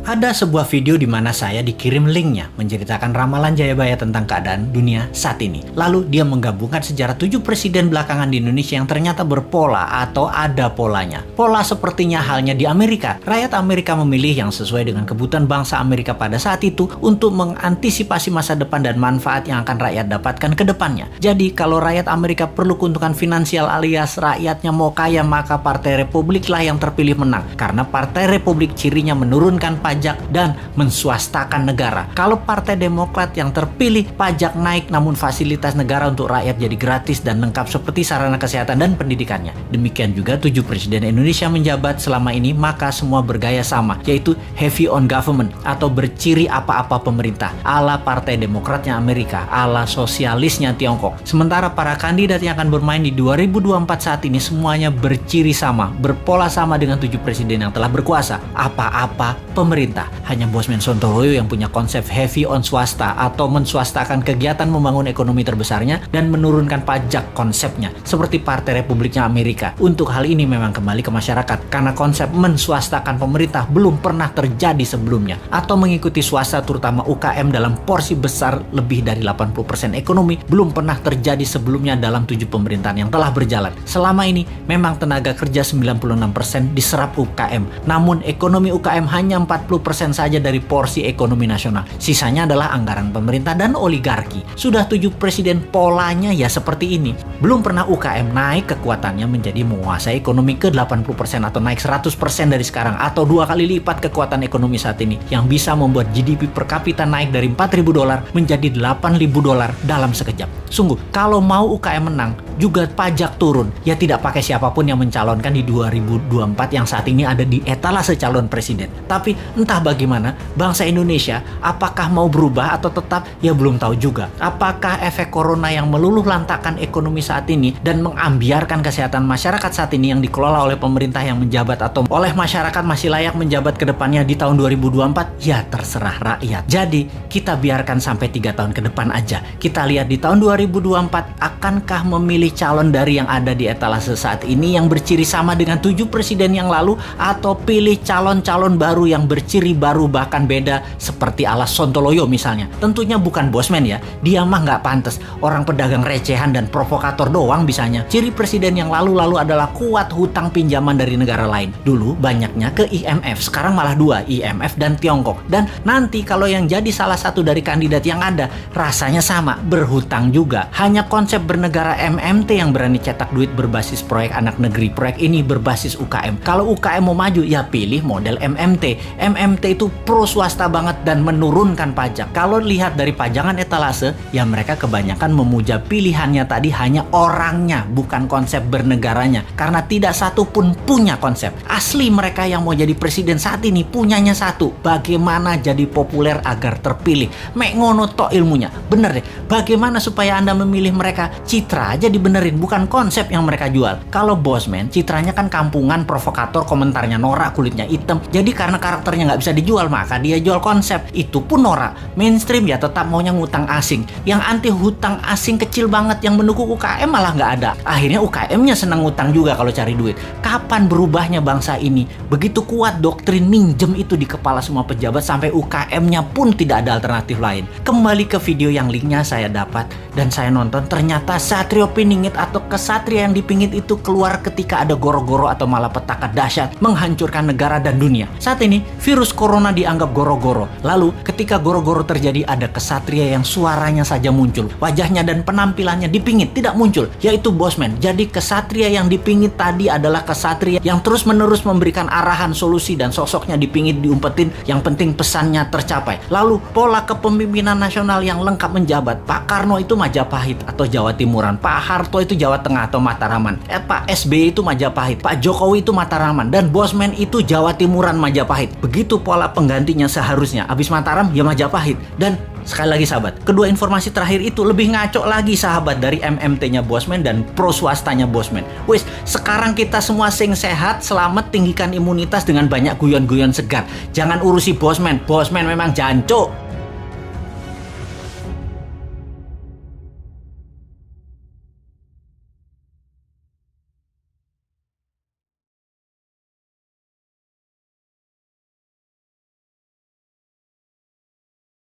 Ada sebuah video di mana saya dikirim linknya menceritakan ramalan Jayabaya tentang keadaan dunia saat ini. Lalu dia menggabungkan sejarah 7 presiden belakangan di Indonesia yang ternyata berpola atau ada polanya. Pola sepertinya halnya di Amerika. Rakyat Amerika memilih yang sesuai dengan kebutuhan bangsa Amerika pada saat itu untuk mengantisipasi masa depan dan manfaat yang akan rakyat dapatkan ke depannya. Jadi kalau rakyat Amerika perlu keuntungan finansial alias rakyatnya mau kaya, maka Partai Republik lah yang terpilih menang. Karena Partai Republik cirinya menurunkan pajak dan menswastakan negara. Kalau Partai Demokrat yang terpilih, pajak naik namun fasilitas negara untuk rakyat jadi gratis dan lengkap seperti sarana kesehatan dan pendidikannya. Demikian juga 7 presiden Indonesia menjabat selama ini, maka semua bergaya sama, yaitu heavy on government atau berciri apa-apa pemerintah, ala Partai Demokratnya Amerika, ala sosialisnya Tiongkok. Sementara para kandidat yang akan bermain di 2024 saat ini semuanya berciri sama, berpola sama dengan 7 presiden yang telah berkuasa, apa-apa pemerintah. Hanya Bosman Sontoloyo yang punya konsep heavy on swasta atau menswastakan kegiatan membangun ekonomi terbesarnya dan menurunkan pajak konsepnya seperti Partai Republiknya Amerika. Untuk hal ini memang kembali ke masyarakat karena konsep menswastakan pemerintah belum pernah terjadi sebelumnya, atau mengikuti swasta terutama UKM dalam porsi besar lebih dari 80% ekonomi belum pernah terjadi sebelumnya dalam 7 pemerintahan yang telah berjalan. Selama ini memang tenaga kerja 96% diserap UKM, namun ekonomi UKM hanya 40% saja dari porsi ekonomi nasional. Sisanya adalah anggaran pemerintah dan oligarki. Sudah 7 presiden polanya ya seperti ini. Belum pernah UKM naik kekuatannya menjadi menguasai ekonomi ke 80% atau naik 100% dari sekarang, atau 2 kali lipat kekuatan ekonomi saat ini yang bisa membuat GDP per kapita naik dari $4.000 menjadi $8.000 dalam sekejap. Sungguh, kalau mau UKM menang, juga pajak turun. Ya tidak pakai siapapun yang mencalonkan di 2024 yang saat ini ada di etalase calon presiden. Tapi entah bagaimana, bangsa Indonesia apakah mau berubah atau tetap, ya belum tahu juga. Apakah efek corona yang meluluh lantakkan ekonomi saat ini dan mengambiarkan kesehatan masyarakat saat ini yang dikelola oleh pemerintah yang menjabat atau oleh masyarakat masih layak menjabat ke depannya di tahun 2024? Ya terserah rakyat. Jadi kita biarkan sampai 3 tahun ke depan aja. Kita lihat di tahun 2024 akankah memilih calon dari yang ada di etalase saat ini yang berciri sama dengan 7 presiden yang lalu, atau pilih calon-calon baru yang berciri baru bahkan beda seperti ala Sontoloyo misalnya. Tentunya bukan Bosman ya, dia mah nggak pantas, orang pedagang recehan dan provokator doang bisanya. Ciri presiden yang lalu-lalu adalah kuat hutang pinjaman dari negara lain. Dulu banyaknya ke IMF, sekarang malah 2, IMF dan Tiongkok. Dan nanti kalau yang jadi salah satu dari kandidat yang ada, rasanya sama, berhutang juga. Hanya konsep bernegara MMT yang berani cetak duit berbasis proyek anak negeri. Proyek ini berbasis UKM. Kalau UKM mau maju, ya pilih model MMT. MMT itu pro swasta banget dan menurunkan pajak. Kalau lihat dari pajangan etalase, ya mereka kebanyakan memuja pilihannya tadi hanya orangnya, bukan konsep bernegaranya. Karena tidak satu pun punya konsep. Asli mereka yang mau jadi presiden saat ini punyanya satu, bagaimana jadi populer agar terpilih. Mek ngono tok ilmunya. Bener deh, bagaimana supaya Anda memilih mereka? Citra aja dibenerin, bukan konsep yang mereka jual. Kalau Bosman, citranya kan kampungan, provokator, komentarnya norak, kulitnya hitam. Jadi karena karakternya nggak bisa dijual, maka dia jual konsep. Itu pun norak. Mainstream ya tetap maunya ngutang asing. Yang anti hutang asing kecil banget yang mendukung UKM malah nggak ada. Akhirnya UKM-nya senang ngutang juga kalau cari duit. Kapan berubahnya bangsa ini? Begitu kuat doktrin minjem itu di kepala semua pejabat sampai UKM-nya pun tidak ada alternatif lain. Kembali ke video yang linknya saya dapat dan saya nonton, ternyata Satrio Piningit atau kesatria yang dipingit itu keluar ketika ada goro-goro atau malapetaka dahsyat menghancurkan negara dan dunia. Saat ini virus corona dianggap goro-goro. Lalu ketika goro-goro terjadi, ada kesatria yang suaranya saja muncul, wajahnya dan penampilannya dipingit tidak muncul, yaitu Bosman. Jadi kesatria yang dipingit tadi adalah kesatria yang terus-menerus memberikan arahan, solusi, dan sosoknya dipingit, diumpetin, yang penting pesannya tercapai. Lalu pola kepemimpinan nasional yang lengkap menjabat. Pak Karno itu Majapahit atau Jawa Timuran, Pak Harto itu Jawa Tengah atau Mataraman, Pak SBY itu Majapahit, Pak Jokowi itu Mataraman, dan Bosman itu Jawa Timuran Majapahit. Begitu pola penggantinya seharusnya. Abis Mataram ya Majapahit. Dan sekali lagi sahabat, kedua informasi terakhir itu lebih ngaco lagi sahabat dari MMT-nya Bosman dan pro swastanya Bosman. Wis, sekarang kita semua sing sehat, selamat, tinggikan imunitas dengan banyak guyon-guyon segar. Jangan urusi Bosman. Bosman memang jancuk.